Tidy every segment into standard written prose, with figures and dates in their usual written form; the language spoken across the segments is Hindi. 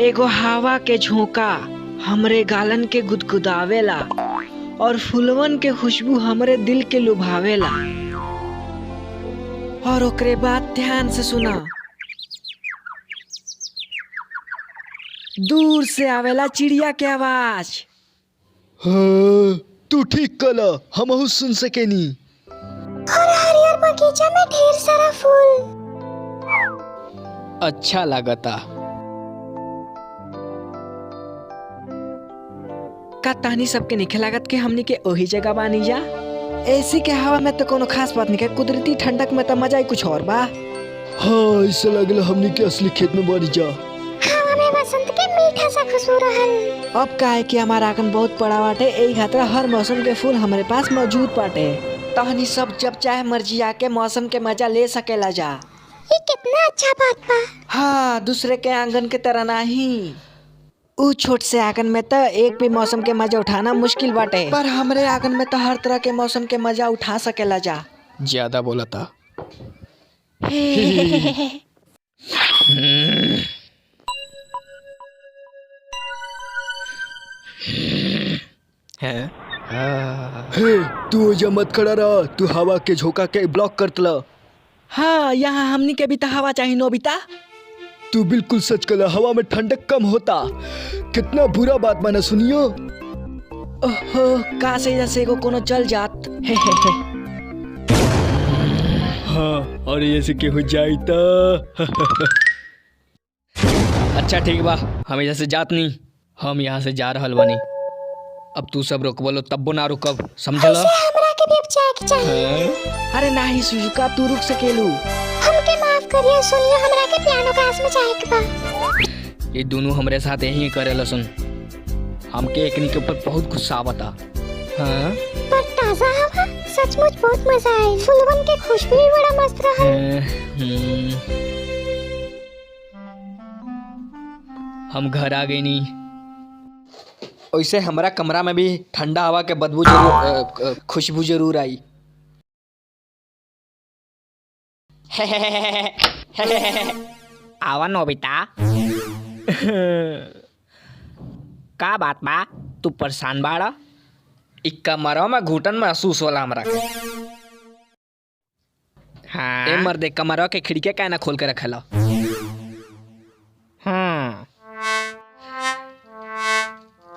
एगो हवा के झोंका हमरे गालन के गुदगुदावेला और फूलवन के खुशबू हमरे दिल के लुभावेला। और ओकरे बाद ध्यान से सुना, दूर से आवेला चिड़िया के आवाज। हाँ, तू ठीक कला, हमहू सुन सकेनी। और हरियर बगीचा में ढेर सारा फूल। अच्छा लागता। का तानी सबके निखे लागत के हमनी के ओही जगह बानी जा। एसी के हवा में तो कोनो खास बात नहीं है, कुदरती ठंडक में तो मजा ही कुछ और बा। हाँ, ऐसा लगला हमनी के असली खेत में बानी जा। हवा में बसंत के मीठा सा खुशबू रहल। अब का है कि हमारा आंगन बहुत बड़ा बाटे, एही खातिर हर मौसम के फूल हमारे पास मौजूद बाटे। तहनी सब जब चाहे मर्जी आके मौसम के मजा ले सकेला जा। ये कितना अच्छा बात बा। हाँ, दूसरे के आंगन के तरह नहीं। ऊ छोट से आंगन में तो एक भी मौसम के मजा उठाना मुश्किल बाटे, पर हमरे आंगन में तो हर तरह के मौसम के मजा उठा सकेला जा। ज्यादा बोला था। है हे, तू ओजा मत खड़ा रहा, तू हवा के झोंका के ब्लॉक करतला। हाँ, यहाँ हमनी के भी तो हवा चाहिए नोबिता। तू बिल्कुल सच कला, हवा में ठंडक कम होता। कितना बुरा बात माना सुनियो। ओहो, का से जैसे को कोनो चल जात। हे हे हे। हाँ, और ऐसे के हो जाई ता। अच्छा ठीक बा, हम यहाँ से जात नहीं, हम यहाँ से जा रहल बानी। अब तू सब रोक बोलो तब्बो ना रुकब, समझला? ऐसे हमरा के भी अब जाए के चाहिए। अरे नहीं सुजुका, तू रुक सकेलू। हमके माफ करिए, सुनिए हमरा के पियानो क्लास में जाए के बा। ये दोनों हमरे साथ यही करेला सुन। हमके एकनी के ऊपर बहुत गुस्सा आवता। हाँ? पर ताजा हवा सचमुच बहुत मजा आई। फूलवन के खुशबू भी बड़ा मस्त रहा। हम घर आ गए नी। वैसे हमारा कमरा में भी ठंडा हवा के बदबू जरूर, खुशबू जरूर आई। आवा नोबिता। का बात बा, तू परेशान बाड़ा? एक कमरा में घुटन महसूस होला हमरा के। हाँ। ए मर्दे, कमरा के खिड़की काहे ना खोल के रखेला?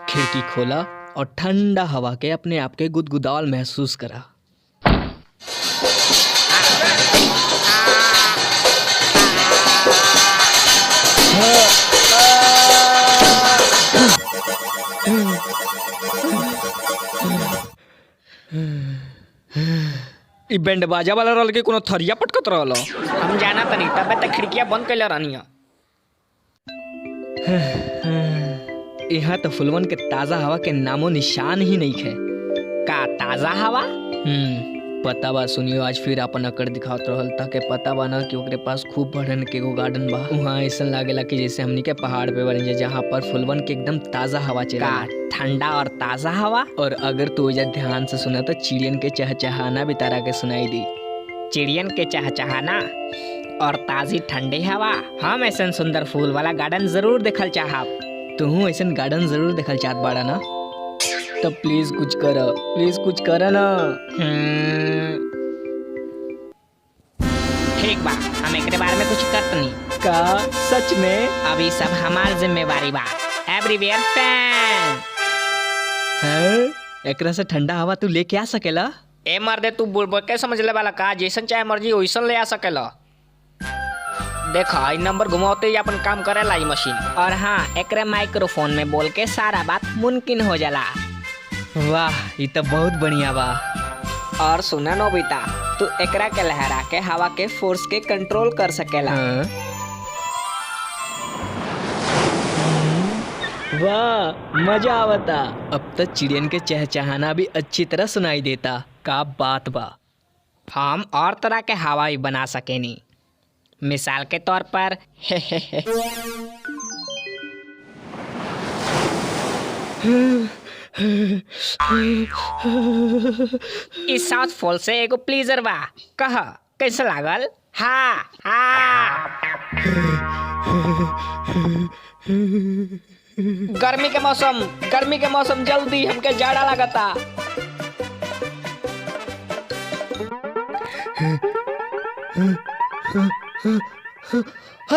खिड़की खोला और ठंडा हवा के अपने आप के गुदगुदावल महसूस करा। ई बैंड बाजा वाला रहल के कोनो थरिया पटकत रहल। हम जाना तनी, तबे तक खिड़कियां बंद कैले रहनी। यहाँ तो फुलवन के ताजा हवा के नामो निशान ही नहीं है। का ताजा हवा? पता बा, सुनियो आज फिर अपन अकड़ दिखावत रहल ताकि पता बा ना कि ओकरे पास खूब बढ़न के एगो गार्डन बा। वहाँ ऐसा लागेला कि जैसे हमनी के पहाड़ पे बने, जहाँ पर फुलवन के एकदम ताजा हवा चला। का ठंडा और ताजा हवा? और अगर तू इधर ध्यान से सुना तो चिड़ियन के चहचहाना भी तारा के सुनाई दी। चिड़ियन के चहचहाना और ताजी ठंडी हवा। हम ऐसा सुंदर फूल वाला गार्डन जरूर देखल चाहब। तू ऐसा गार्डन जरूर देखल चाहत बाड़ा ना, तो प्लीज कुछ कर, प्लीज कुछ कर ना। ठीक बा, हम एकरे बारे में कुछ करत नहीं। का सच में? अभी सब हमार जिम्मेवारी बा। Everywhere fan. हैं? एकरा से ठंडा हवा तू लेके आ सकेला? ए मर्दे, तू बुड़बुड़ के समझ ले वाला का? जैसन चाहे मर्जी वैसन ले आ सकेला। देखा, ई नंबर घुमाते ही अपन काम करेला ई मशीन। और हाँ, एकरे माइक्रोफोन में बोल के सारा बात मुमकिन हो जाला। वाह, ये तो बहुत बढ़िया बा। और सुना नोबिता, तू एकरा के लहरा के हवा के फोर्स के कंट्रोल कर सकेला। वाह, मजा आवता। अब तक चिड़ियन के चहचहाना भी अच्छी तरह सुनाई देता। का बात बा। हम और तरह के हवा भी बना सकेनी। मिसाल के तौर पर इस साउथ फॉल से एगो प्लीजर बा। कह कैसे लागल? हाँ हाँ। गर्मी के मौसम जल्दी हमके जाड़ा लगता।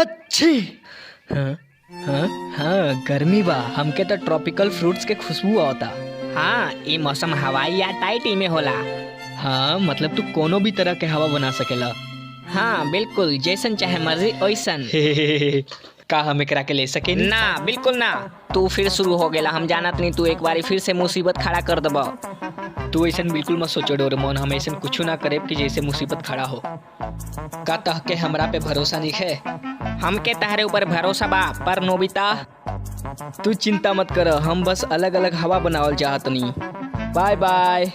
अच्छी। हाँ हाँ हाँ, गर्मी बा, हमके तो ट्रॉपिकल फ्रूट्स के खुशबू आवता। हाँ, ये मौसम हवाई या टाइट में होला। हाँ मतलब तू कोनो भी तरह के हवा बना सकेला। हाँ बिल्कुल, जैसन चाहे मर्जी ओइसन। का हम एकरा के ले सके? ना बिल्कुल ना। तू फिर शुरू हो गेला, हम जानत नहीं तू एक बारी फिर से मुसीबत खड़ा कर दबा। तू ऐसा बिल्कुल मत सोचो डोरेमोन, हम ऐसा कुछ ना करे कि जैसे मुसीबत खड़ा हो। का तह के हमरा पे भरोसा नहीं है? हमके तहरे ऊपर भरोसा बा, पर नोबिता तू चिंता मत कर, हम बस अलग अलग हवा बनावल चाहत नहीं। Bye bye.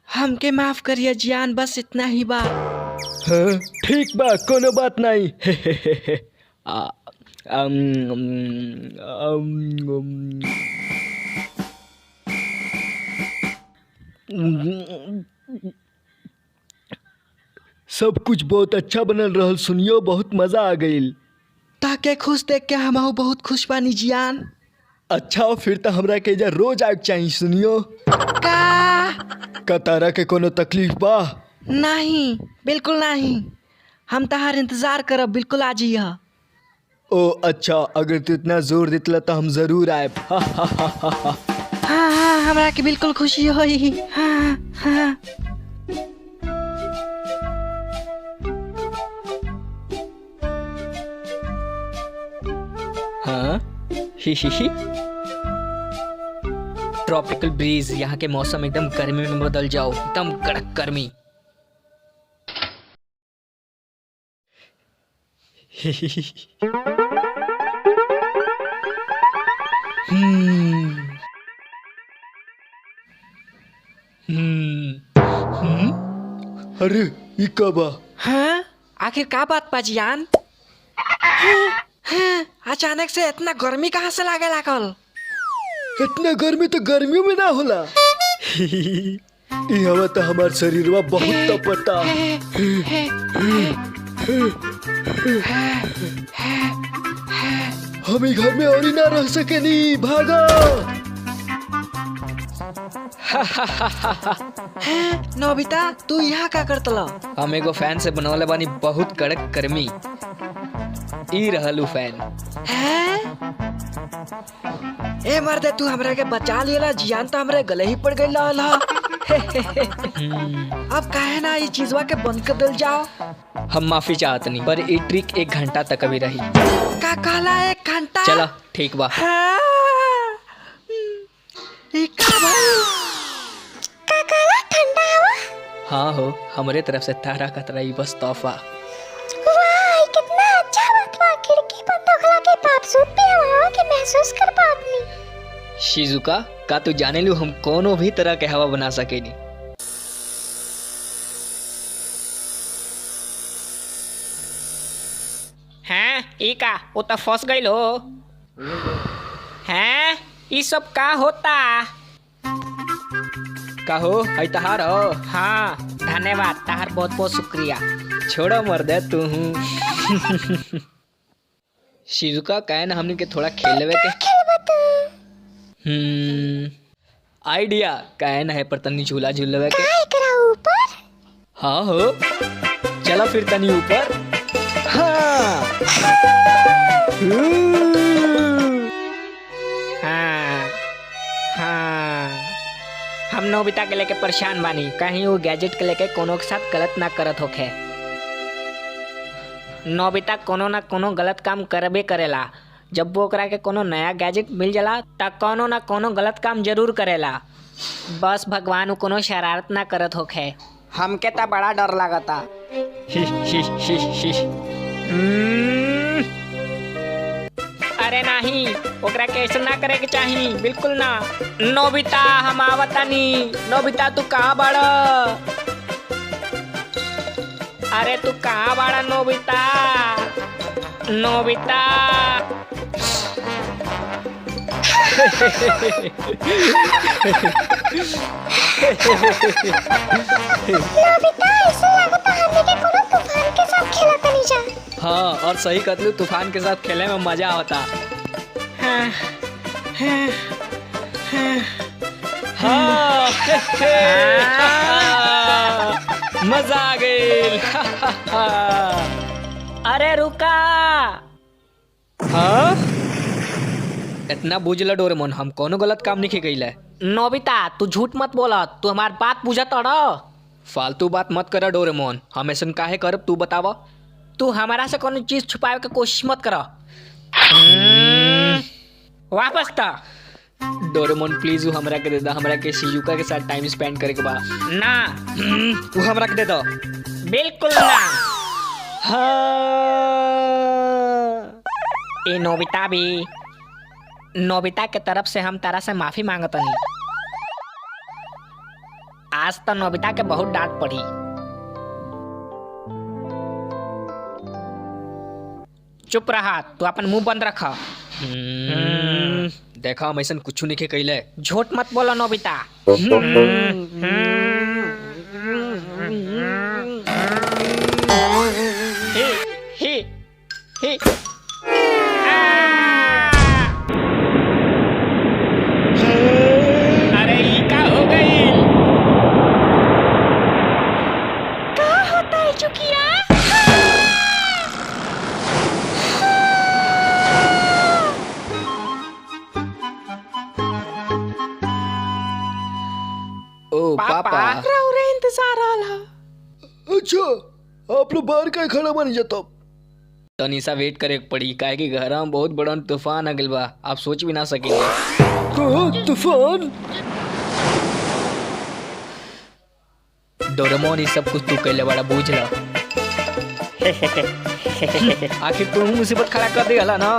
हमके माफ करिए जियान, बस इतना ही बा। हाँ, ठीक बा, कोनो बात नहीं। आ, अम, अम, सब कुछ बहुत अच्छा बनल रहल, सुनियो बहुत मजा आ गईल। ताके खुश देख के हम बहुत खुश बानी जियान। अच्छा फिर तो हमरा के इधर रोज आग चाहिए, सुनियो। का तारा के कोनो तकलीफ बा? नहीं, बिल्कुल नहीं। हम तहार इंतजार करब, बिल्कुल आ जिया। ओ अच्छा, अगर तू इतना जोर देतला तो हम जरूर आए। हाँ हाँ, हमरा के बिल्कुल खुशी होई। हाँ हाँ। हाँ ही ही। ट्रॉपिकल ब्रीज, यहाँ के मौसम एकदम गर्मी में बदल जाओ, एकदम कड़क गर्मी। अरे ये कबा? हाँ, आखिर का बात बा जियान? हाँ, हाँ, अचानक से इतना गर्मी कहाँ से लागे लागल? इतना गर्मी तो गर्मियों में ना होला। ये हवा तो हमार शरीरवा बहुत तपता। हम ही घर में और ही ना रह सके, नहीं भागा। नोबिता, तू यहाँ का करतला? हम एगो फैन से बनवले बानी बहुत कड़क गर्मी। ई रहलू फैन। हैं? ए मर्दे, तू हमरा के बचा लियला, जियान तो हमरे गले ही पड़ गई ला। अब काहे ना ये चीजवा के बंद कर दिल जाओ। हम माफी चाहत नहीं, पर ये ट्रिक 1 घंटा तक अभी रही। का कहला 1 घंटा? चला ठीक बा। हाँ। ई का भाई? काकाला ठंडा हवा। हाँ हो, हमारे तरफ से तारा खतरा ही बस तोहफा। वाह, कितना अच्छा बात बा। खिड़की बंद होखला के बावजूद भी हम हवा के महसूस कर पात नहीं। शिजुका, का तू जाने लू हम कोनो भी तरह के हवा बना सकेनी। हैं? ई का वो तो फंस गई लो। हैं? ई सब का होता? का हो, आई तहार हो? हाँ धन्यवाद, ताहर बहुत बहुत शुक्रिया। छोड़ो मर्दे तू हूँ। शिजुका, कहे ना हमनी के थोड़ा खेलवे के। आइडिया, कहे ना है पर तनी झूला झूलवे के। एकरा ऊपर? हाँ हो, चला फिर तनी ऊपर। हाँ। हाँ हाँ, हम नोबिता के लेके परेशान बानी, कहीं वो गैजेट के लेके कोनो के साथ गलत ना करत होखे। नोबिता कोनो ना कोनो गलत काम करबे करेला। जब वो ओकरा के कोनो नया गैजेट मिल जाला त कोनो ना कोनो गलत काम जरूर करेला। बस भगवान वो कोनो शरारत ना करत होखे। हमके त बड़ा डर लागता। अरे नहीं, ओकरा के ऐसा ना करे के चाही, बिल्कुल ना। नोबिता, हम आवतानी। नोबिता, तू कहाँ बाड़ा? अरे तू कहाँ बाड़ा नोबिता? नोबिता नोबिता ऐसा लगता हमने के कोनो तूफान के साथ खेला तनी जा। हाँ, और सही कतलू, तूफान के साथ खेले में मजा होता। हाँ, मजा आ गई। अरे रुका। हाँ? इतना बुझला डोरेमोन, हम कोनो गलत काम नहीं कइले। नोबिता तू झूठ मत बोला, तू हमार बात बुझत अड़। फालतू बात मत कर डोरेमोन, हम ऐसा काहे करब तू बतावा। तू हमारा से कोनो चीज छुपावे के कोशिश मत कर। वापस ता डोरेमोन प्लीज वो हमरा के दे दा, हमरा के शिजुका के साथ टाइम स्पेंड करे के बा। ना वो हमरा के दे दो। बिल्कुल ना। हाँ। ए नोबिता भी, नोबिता के तरफ से हम तारा से माफी मांगत हनी। आज तो नोबिता के बहुत डांट पड़ी। चुप रहा, तू अपन मुंह बंद रखा। देखा हम ऐसा कुछ नहीं कइले। झूठ मत बोलो नोबिता। हे हे हे अरे ये क्या हो गई? क्या होता है चुकिया? ओ पापा। रौरे इंतजार आला। अच्छा आप लोग बाहर का खड़ा बन जाता। तनिसा वेट करे के पड़ी, काहे कि घर में बहुत बड़ा तूफान आ गइल बा, आप सोच भी ना सकेंगे। हाँ, तूफान। डोरेमोन ये सब कुछ तू कइले बड़ा बूझ ला। आखिर तू मुसीबत खड़ा कर दिया ना।